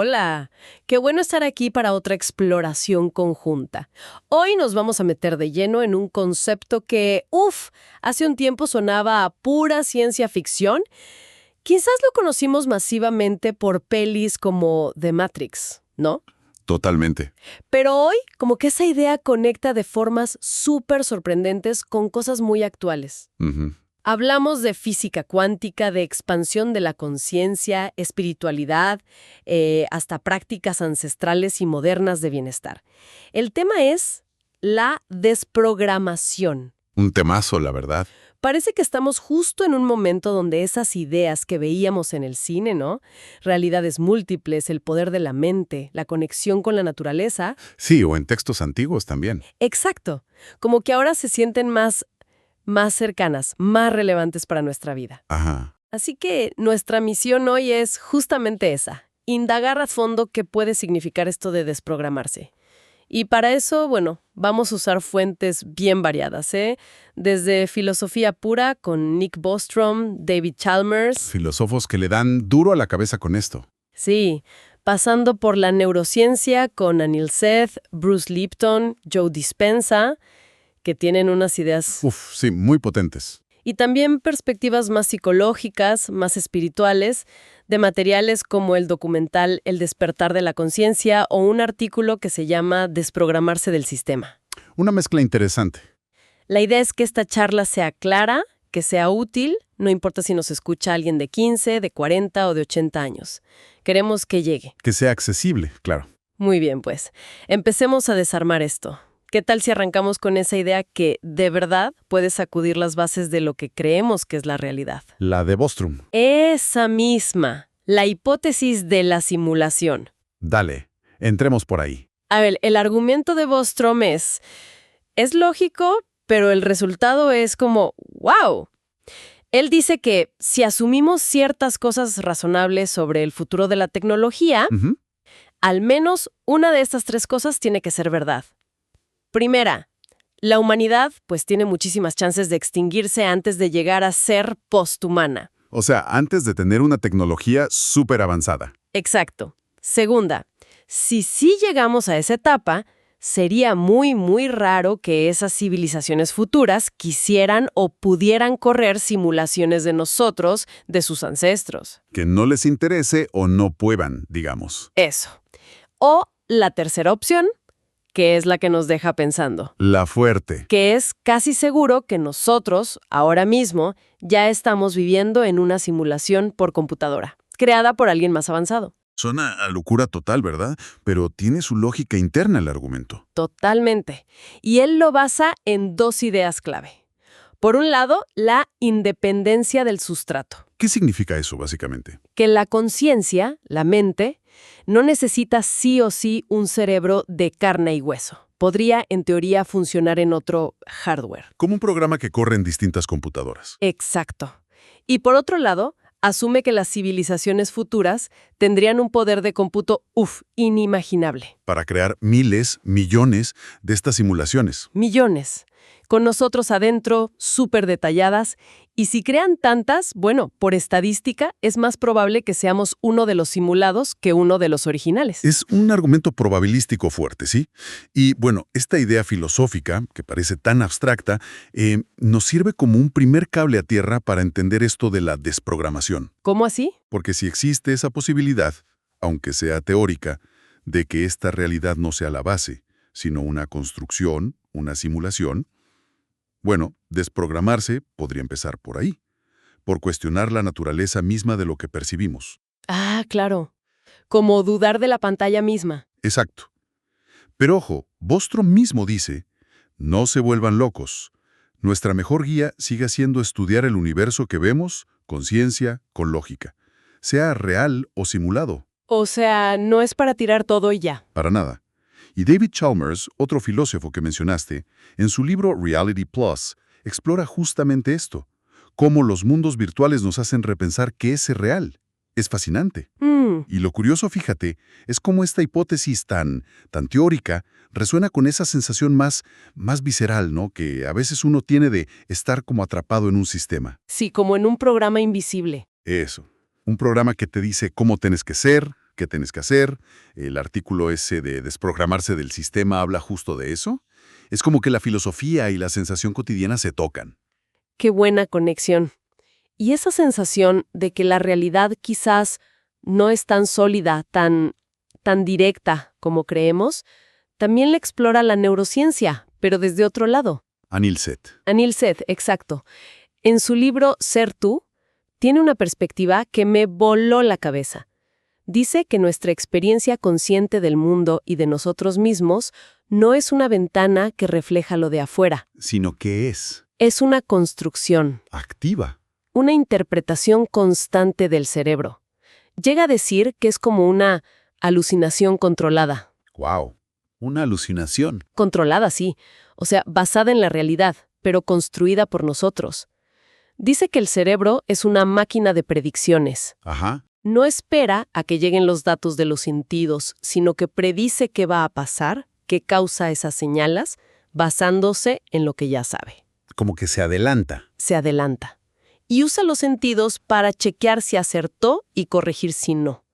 Hola, qué bueno estar aquí para otra exploración conjunta. Hoy nos vamos a meter de lleno en un concepto que, hace un tiempo sonaba a pura ciencia ficción. Quizás lo conocimos masivamente por pelis como The Matrix, ¿no? Totalmente. Pero hoy, como que esa idea conecta de formas súper sorprendentes con cosas muy actuales. Ujú. Hablamos de física cuántica, de expansión de la conciencia, espiritualidad, hasta prácticas ancestrales y modernas de bienestar. El tema es la desprogramación. Un temazo, la verdad. Parece que estamos justo en un momento donde esas ideas que veíamos en el cine, ¿no? Realidades múltiples, el poder de la mente, la conexión con la naturaleza. Sí, o en textos antiguos también. Exacto. Como que ahora se sienten más cercanas, más relevantes para nuestra vida. Ajá. Así que nuestra misión hoy es justamente esa, indagar a fondo qué puede significar esto de desprogramarse. Y para eso, bueno, vamos a usar fuentes bien variadas, ¿eh? Desde filosofía pura con Nick Bostrom, David Chalmers, Filósofos que le dan duro a la cabeza con esto. sí, pasando por la neurociencia con Anil Seth, Bruce Lipton, Joe Dispenza, que tienen unas ideas. Uf, sí, muy potentes. Y también perspectivas más psicológicas, más espirituales, de materiales como el documental El despertar de la conciencia o un artículo que se llama Desprogramarse del sistema. Una mezcla interesante. La idea es que esta charla sea clara, que sea útil, no importa si nos escucha alguien de 15, de 40 o de 80 años. Queremos que llegue. Que sea accesible, claro. Muy bien, pues. Empecemos a desarmar esto. ¿Qué tal si arrancamos con esa idea que, de verdad, puede sacudir las bases de lo que creemos que es la realidad? La de Bostrom. Esa misma, la hipótesis de la simulación. Dale, entremos por ahí. A ver, el argumento de Bostrom es lógico, pero el resultado es como, ¡wow! Él dice que si asumimos ciertas cosas razonables sobre el futuro de la tecnología, Ujú. al menos una de estas tres cosas tiene que ser verdad. Primera, la humanidad pues tiene muchísimas chances de extinguirse antes de llegar a ser posthumana. O sea, antes de tener una tecnología súper avanzada. Exacto. Segunda, si sí llegamos a esa etapa, sería muy raro que esas civilizaciones futuras quisieran o pudieran correr simulaciones de nosotros, de sus ancestros. Que no les interese o no puedan, digamos. Eso. O la tercera opción, que es la que nos deja pensando, La fuerte. que es casi seguro que nosotros, ahora mismo, ya estamos viviendo en una simulación por computadora, creada por alguien más avanzado. Suena a locura total, ¿verdad? Pero tiene su lógica interna el argumento. Totalmente. Y él lo basa en dos ideas clave. Por un lado, la independencia del sustrato. ¿Qué significa eso, básicamente? Que la conciencia, la mente, no necesita sí o sí un cerebro de carne y hueso. Podría, en teoría, funcionar en otro hardware. Como un programa que corre en distintas computadoras. Exacto. Y por otro lado, asume que las civilizaciones futuras tendrían un poder de cómputo, inimaginable. Para crear miles, millones de estas simulaciones. Millones. Con nosotros adentro, súper detalladas. Y si crean tantas, bueno, por estadística, es más probable que seamos uno de los simulados que uno de los originales. Es un argumento probabilístico fuerte, ¿sí? Y bueno, esta idea filosófica, que parece tan abstracta, nos sirve como un primer cable a tierra para entender esto de la desprogramación. ¿Cómo así? Porque si existe esa posibilidad, aunque sea teórica, de que esta realidad no sea la base, sino una construcción, una simulación, bueno, desprogramarse podría empezar por ahí, por cuestionar la naturaleza misma de lo que percibimos. Ah, claro. Como dudar de la pantalla misma. Exacto. Pero ojo, Bostrom mismo dice, no se vuelvan locos. Nuestra mejor guía sigue siendo estudiar el universo que vemos, con ciencia, con lógica. Sea real o simulado. O sea, no es para tirar todo y ya. Para nada. Y David Chalmers, otro filósofo que mencionaste, en su libro Reality Plus, explora justamente esto. Cómo los mundos virtuales nos hacen repensar qué es real. Es fascinante. Y lo curioso, fíjate, es cómo esta hipótesis tan teórica resuena con esa sensación más visceral, ¿no? Que a veces uno tiene de estar como atrapado en un sistema. Sí, como en un programa invisible. Eso. Un programa que te dice cómo tienes que ser, qué tienes que hacer. El artículo ese de desprogramarse del sistema habla justo de eso. Es como que la filosofía y la sensación cotidiana se tocan. Qué buena conexión. Y esa sensación de que la realidad quizás no es tan sólida, tan directa como creemos, también la explora la neurociencia, pero desde otro lado. Anil Seth. Anil Seth, exacto. En su libro Ser tú, tiene una perspectiva que me voló la cabeza. Dice que nuestra experiencia consciente del mundo y de nosotros mismos no es una ventana que refleja lo de afuera. Sino que es Es una construcción, activa. una interpretación constante del cerebro. Llega a decir que es como una alucinación controlada. ¡Wow! Una alucinación. Controlada, sí. O sea, basada en la realidad, pero construida por nosotros. Dice que el cerebro es una máquina de predicciones. Ajá. No espera a que lleguen los datos de los sentidos, sino que predice qué va a pasar, qué causa esas señales, basándose en lo que ya sabe. Como que se adelanta. Se adelanta. Y usa los sentidos para chequear si acertó y corregir si no.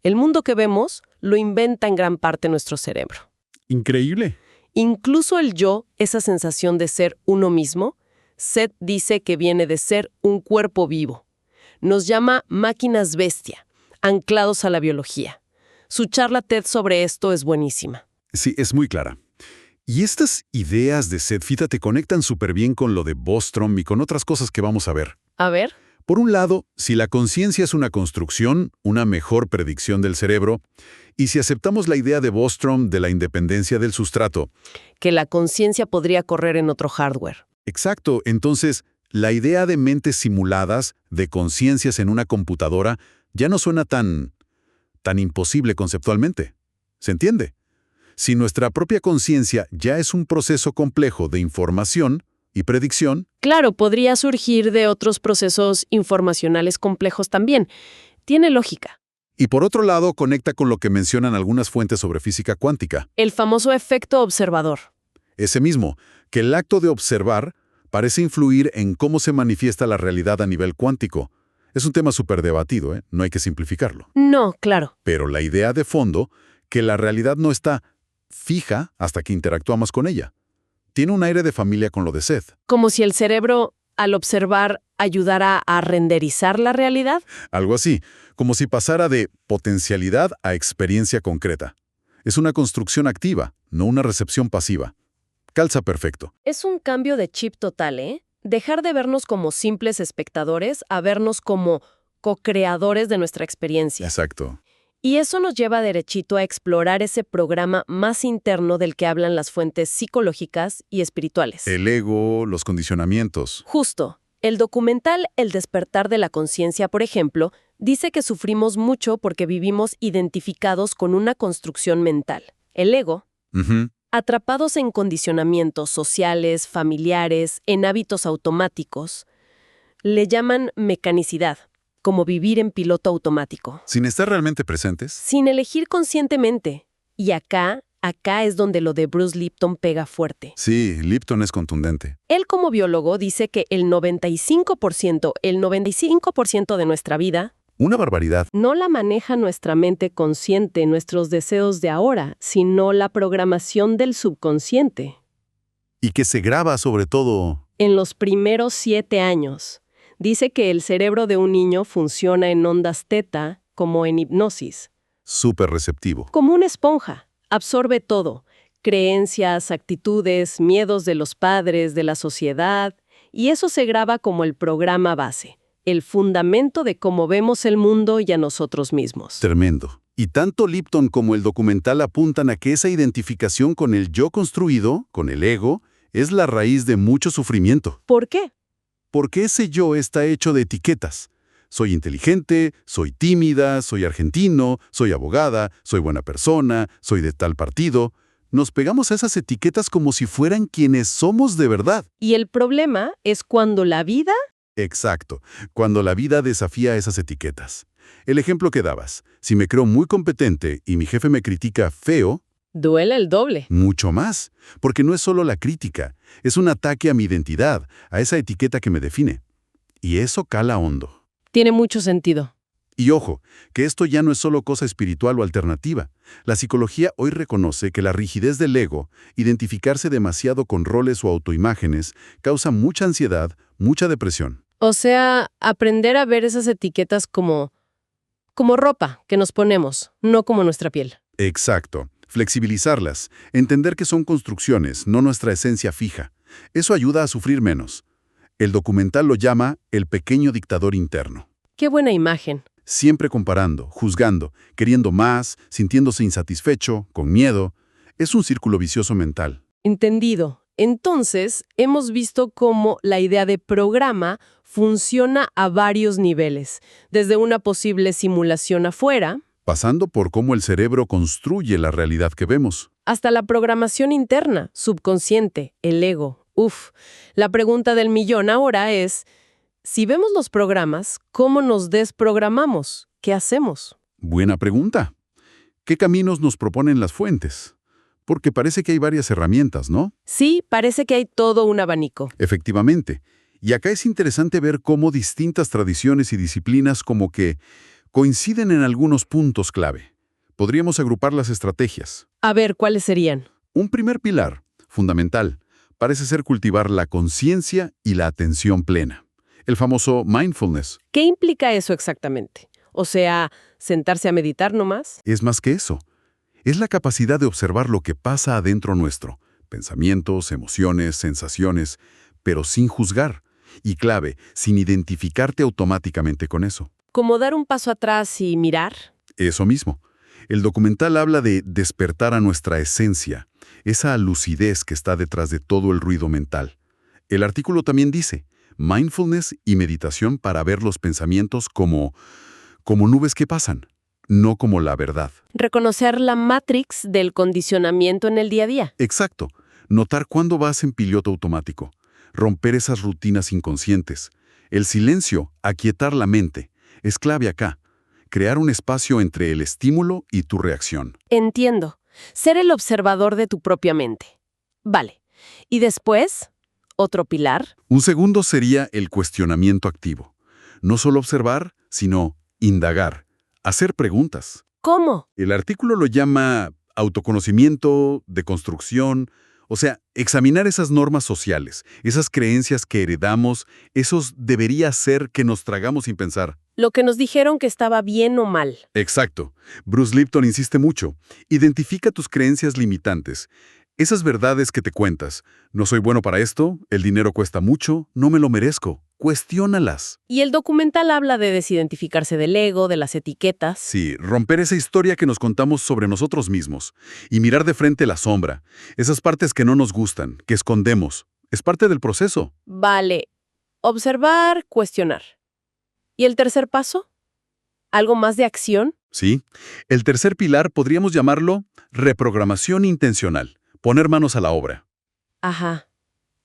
El mundo que vemos lo inventa en gran parte nuestro cerebro. Increíble. Incluso el yo, esa sensación de ser uno mismo, Seth dice que viene de ser un cuerpo vivo. Nos llama máquinas bestia, anclados a la biología. Su charla TED sobre esto es buenísima. Sí, es muy clara. Y estas ideas de Seth, fíjate, conectan súper bien con lo de Bostrom y con otras cosas que vamos a ver. A ver. Por un lado, si la conciencia es una construcción, una mejor predicción del cerebro, y si aceptamos la idea de Bostrom de la independencia del sustrato. Que la conciencia podría correr en otro hardware. Exacto, entonces, la idea de mentes simuladas, de conciencias en una computadora, ya no suena tan imposible conceptualmente. ¿Se entiende? Si nuestra propia conciencia ya es un proceso complejo de información y predicción. Claro, podría surgir de otros procesos informacionales complejos también. Tiene lógica. Y por otro lado, conecta con lo que mencionan algunas fuentes sobre física cuántica. El famoso efecto observador. Ese mismo, que el acto de observar parece influir en cómo se manifiesta la realidad a nivel cuántico. Es un tema súper debatido, no hay que simplificarlo. No, claro. Pero la idea de fondo, que la realidad no está fija hasta que interactuamos con ella. Tiene un aire de familia con lo de Seth. Como si el cerebro, al observar, ayudara a renderizar la realidad. Algo así, como si pasara de potencialidad a experiencia concreta. Es una construcción activa, no una recepción pasiva. Calza perfecto. Es un cambio de chip total, ¿eh? Dejar de vernos como simples espectadores a vernos como co-creadores de nuestra experiencia. Exacto. Y eso nos lleva derechito a explorar ese programa más interno del que hablan las fuentes psicológicas y espirituales. El ego, los condicionamientos. Justo. El documental El despertar de la conciencia, por ejemplo, dice que sufrimos mucho porque vivimos identificados con una construcción mental. El ego, atrapados en condicionamientos sociales, familiares, en hábitos automáticos, le llaman mecanicidad, como vivir en piloto automático. Sin estar realmente presentes. Sin elegir conscientemente. Y acá es donde lo de Bruce Lipton pega fuerte. Sí, Lipton es contundente. Él como biólogo dice que el 95% de nuestra vida Una barbaridad. no la maneja nuestra mente consciente, nuestros deseos de ahora, sino la programación del subconsciente. Y que se graba sobre todo. En los primeros 7 años. Dice que el cerebro de un niño funciona en ondas teta, como en hipnosis. Súper receptivo. Como una esponja. Absorbe todo. Creencias, actitudes, miedos de los padres, de la sociedad. Y eso se graba como el programa base. El fundamento de cómo vemos el mundo y a nosotros mismos. Tremendo. Y tanto Lipton como el documental apuntan a que esa identificación con el yo construido, con el ego, es la raíz de mucho sufrimiento. ¿Por qué? Porque ese yo está hecho de etiquetas. Soy inteligente, soy tímida, soy argentino, soy abogada, soy buena persona, soy de tal partido. Nos pegamos a esas etiquetas como si fueran quienes somos de verdad. Y el problema es cuando la vida... Exacto, cuando la vida desafía esas etiquetas. El ejemplo que dabas, si me creo muy competente y mi jefe me critica feo, duele el doble. mucho más, porque no es solo la crítica, es un ataque a mi identidad, a esa etiqueta que me define. Y eso cala hondo. Tiene mucho sentido. Y ojo, que esto ya no es solo cosa espiritual o alternativa. La psicología hoy reconoce que la rigidez del ego, identificarse demasiado con roles o autoimágenes, causa mucha ansiedad, mucha depresión. O sea, aprender a ver esas etiquetas como ropa que nos ponemos, no como nuestra piel. Exacto. Flexibilizarlas, entender que son construcciones, no nuestra esencia fija. Eso ayuda a sufrir menos. El documental lo llama el pequeño dictador interno. Qué buena imagen. Siempre comparando, juzgando, queriendo más, sintiéndose insatisfecho, con miedo. Es un círculo vicioso mental. Entendido. Entonces, hemos visto cómo la idea de programa funciona a varios niveles, desde una posible simulación afuera, Pasando por cómo el cerebro construye la realidad que vemos. hasta la programación interna, subconsciente, el ego. Uf, la pregunta del millón ahora es, si vemos los programas, ¿cómo nos desprogramamos? ¿Qué hacemos? Buena pregunta. ¿Qué caminos nos proponen las fuentes? Porque parece que hay varias herramientas, ¿no? Sí, parece que hay todo un abanico. Efectivamente. Y acá es interesante ver cómo distintas tradiciones y disciplinas como que coinciden en algunos puntos clave. Podríamos agrupar las estrategias. A ver, ¿cuáles serían? Un primer pilar, fundamental, parece ser cultivar la conciencia y la atención plena. El famoso mindfulness. ¿Qué implica eso exactamente? O sea, ¿sentarse a meditar nomás? Es más que eso. Es la capacidad de observar lo que pasa adentro nuestro. Pensamientos, emociones, sensaciones, pero sin juzgar. Y clave, sin identificarte automáticamente con eso. ¿Como dar un paso atrás y mirar? Eso mismo. El documental habla de despertar a nuestra esencia, esa lucidez que está detrás de todo el ruido mental. El artículo también dice, mindfulness y meditación para ver los pensamientos como nubes que pasan, no como la verdad. Reconocer la matrix del condicionamiento en el día a día. Exacto. Notar cuándo vas en piloto automático. Romper esas rutinas inconscientes. El silencio, aquietar la mente, es clave acá. Crear un espacio entre el estímulo y tu reacción. Entiendo. Ser el observador de tu propia mente. Vale. ¿Y después? ¿Otro pilar? Un segundo sería el cuestionamiento activo. No solo observar, sino indagar, hacer preguntas. ¿Cómo? El artículo lo llama autoconocimiento, deconstrucción, o sea, examinar esas normas sociales, esas creencias que heredamos, esos debería ser que nos tragamos sin pensar. Lo que nos dijeron que estaba bien o mal. Exacto. Bruce Lipton insiste mucho. Identifica tus creencias limitantes. Esas verdades que te cuentas. No soy bueno para esto, el dinero cuesta mucho, no me lo merezco. Cuestiónalas. Y el documental habla de desidentificarse del ego, de las etiquetas. Sí, romper esa historia que nos contamos sobre nosotros mismos y mirar de frente la sombra, esas partes que no nos gustan, que escondemos. Es parte del proceso. Vale. Observar, cuestionar. ¿Y el tercer paso? ¿Algo más de acción? Sí. El tercer pilar podríamos llamarlo reprogramación intencional, poner manos a la obra. Ajá.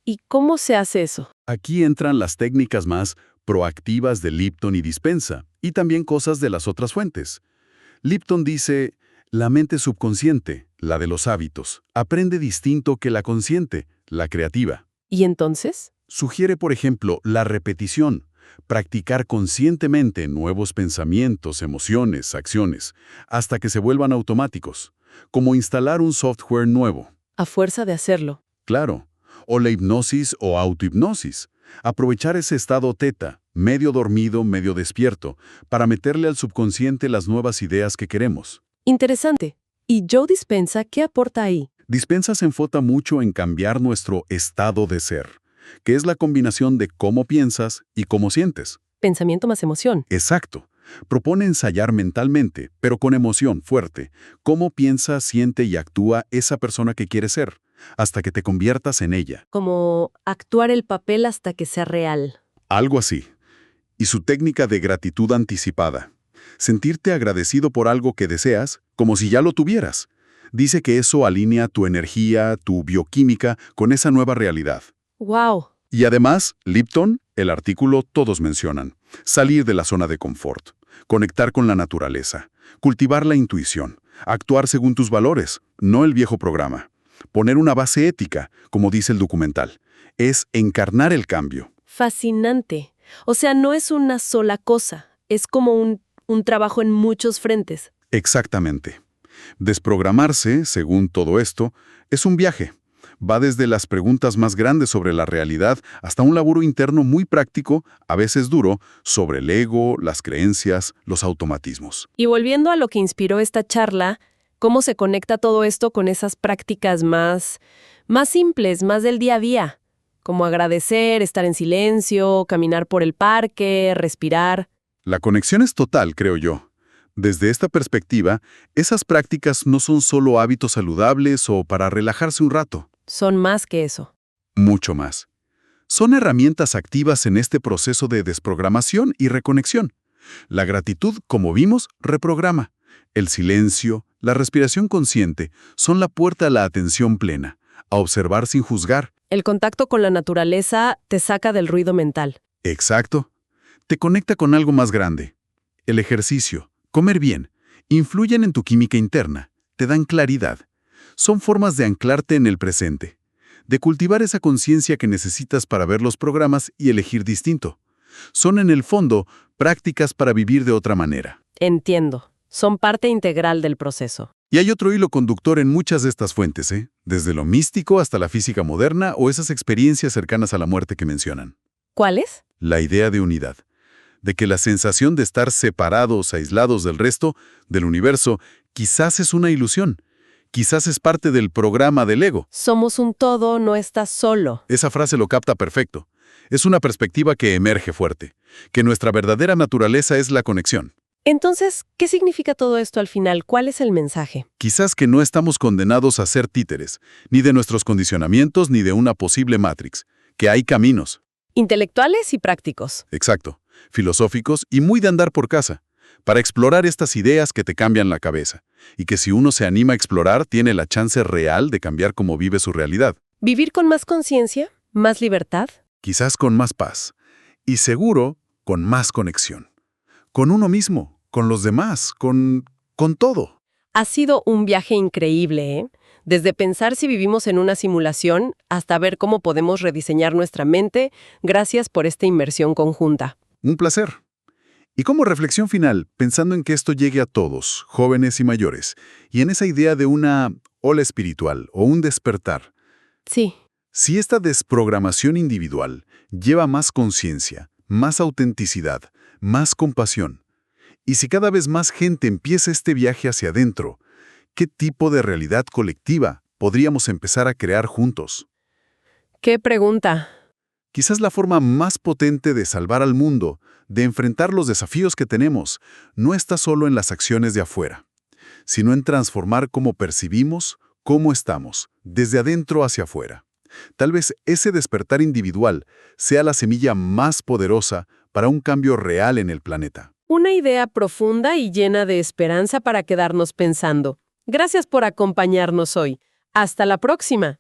¿Y cómo se hace eso? Aquí entran las técnicas más proactivas de Lipton y Dispensa, y también cosas de las otras fuentes. Lipton dice, la mente subconsciente, la de los hábitos, aprende distinto que la consciente, la creativa. ¿Y entonces? Sugiere, por ejemplo, la repetición, practicar conscientemente nuevos pensamientos, emociones, acciones, hasta que se vuelvan automáticos, como instalar un software nuevo. A fuerza de hacerlo. Claro. O la hipnosis o autohipnosis. Aprovechar ese estado teta, medio dormido, medio despierto, para meterle al subconsciente las nuevas ideas que queremos. Interesante. ¿Y Joe Dispenza qué aporta ahí? Dispensa se enfoca mucho en cambiar nuestro estado de ser, que es la combinación de cómo piensas y cómo sientes. Pensamiento más emoción. Exacto. Propone ensayar mentalmente, pero con emoción fuerte, cómo piensa, siente y actúa esa persona que quieres ser, hasta que te conviertas en ella. Como actuar el papel hasta que sea real. Algo así. Y su técnica de gratitud anticipada. Sentirte agradecido por algo que deseas, como si ya lo tuvieras. Dice que eso alinea tu energía, tu bioquímica, con esa nueva realidad. ¡Wow! Y además, Lipton, el artículo todos mencionan, salir de la zona de confort, conectar con la naturaleza, cultivar la intuición, actuar según tus valores, no el viejo programa. Poner una base ética, como dice el documental, es encarnar el cambio. Fascinante. O sea, no es una sola cosa, es como un un trabajo en muchos frentes. Exactamente. Desprogramarse, según todo esto, es un viaje. Va desde las preguntas más grandes sobre la realidad hasta un laburo interno muy práctico, a veces duro, sobre el ego, las creencias, los automatismos. Y volviendo a lo que inspiró esta charla, ¿cómo se conecta todo esto con esas prácticas más simples, más del día a día? Como agradecer, estar en silencio, caminar por el parque, respirar. La conexión es total, creo yo. Desde esta perspectiva, esas prácticas no son solo hábitos saludables o para relajarse un rato. Son más que eso. Mucho más. Son herramientas activas en este proceso de desprogramación y reconexión. La gratitud, como vimos, reprograma. El silencio, la respiración consciente, son la puerta a la atención plena, a observar sin juzgar. El contacto con la naturaleza te saca del ruido mental. Exacto. Te conecta con algo más grande. El ejercicio, comer bien, influyen en tu química interna, te dan claridad. Son formas de anclarte en el presente, de cultivar esa conciencia que necesitas para ver los programas y elegir distinto. Son, en el fondo, prácticas para vivir de otra manera. Entiendo. Son parte integral del proceso. Y hay otro hilo conductor en muchas de estas fuentes, desde lo místico hasta la física moderna o esas experiencias cercanas a la muerte que mencionan. ¿Cuáles? La idea de unidad, de que la sensación de estar separados, aislados del resto, del universo, quizás es una ilusión. Quizás es parte del programa del ego. Somos un todo, no estás solo. Esa frase lo capta perfecto. Es una perspectiva que emerge fuerte, que nuestra verdadera naturaleza es la conexión. Entonces, ¿qué significa todo esto al final? ¿Cuál es el mensaje? Quizás que no estamos condenados a ser títeres, ni de nuestros condicionamientos ni de una posible Matrix, que hay caminos. Intelectuales y prácticos. Exacto, filosóficos y muy de andar por casa, para explorar estas ideas que te cambian la cabeza, y que si uno se anima a explorar, tiene la chance real de cambiar cómo vive su realidad. ¿Vivir con más conciencia? ¿Más libertad? Quizás con más paz, y seguro con más conexión. Con uno mismo, con los demás, con todo. Ha sido un viaje increíble, ¿eh? Desde pensar si vivimos en una simulación hasta ver cómo podemos rediseñar nuestra mente. Gracias por esta inmersión conjunta. Un placer. Y como reflexión final, pensando en que esto llegue a todos, jóvenes y mayores, y en esa idea de una ola espiritual o un despertar, Sí. si esta desprogramación individual lleva más conciencia, más autenticidad, más compasión, y si cada vez más gente empieza este viaje hacia adentro, ¿qué tipo de realidad colectiva podríamos empezar a crear juntos? ¿Qué pregunta? Quizás la forma más potente de salvar al mundo, de enfrentar los desafíos que tenemos, no está solo en las acciones de afuera, sino en transformar cómo percibimos, cómo estamos, desde adentro hacia afuera. Tal vez ese despertar individual sea la semilla más poderosa para un cambio real en el planeta. Una idea profunda y llena de esperanza para quedarnos pensando. Gracias por acompañarnos hoy. Hasta la próxima.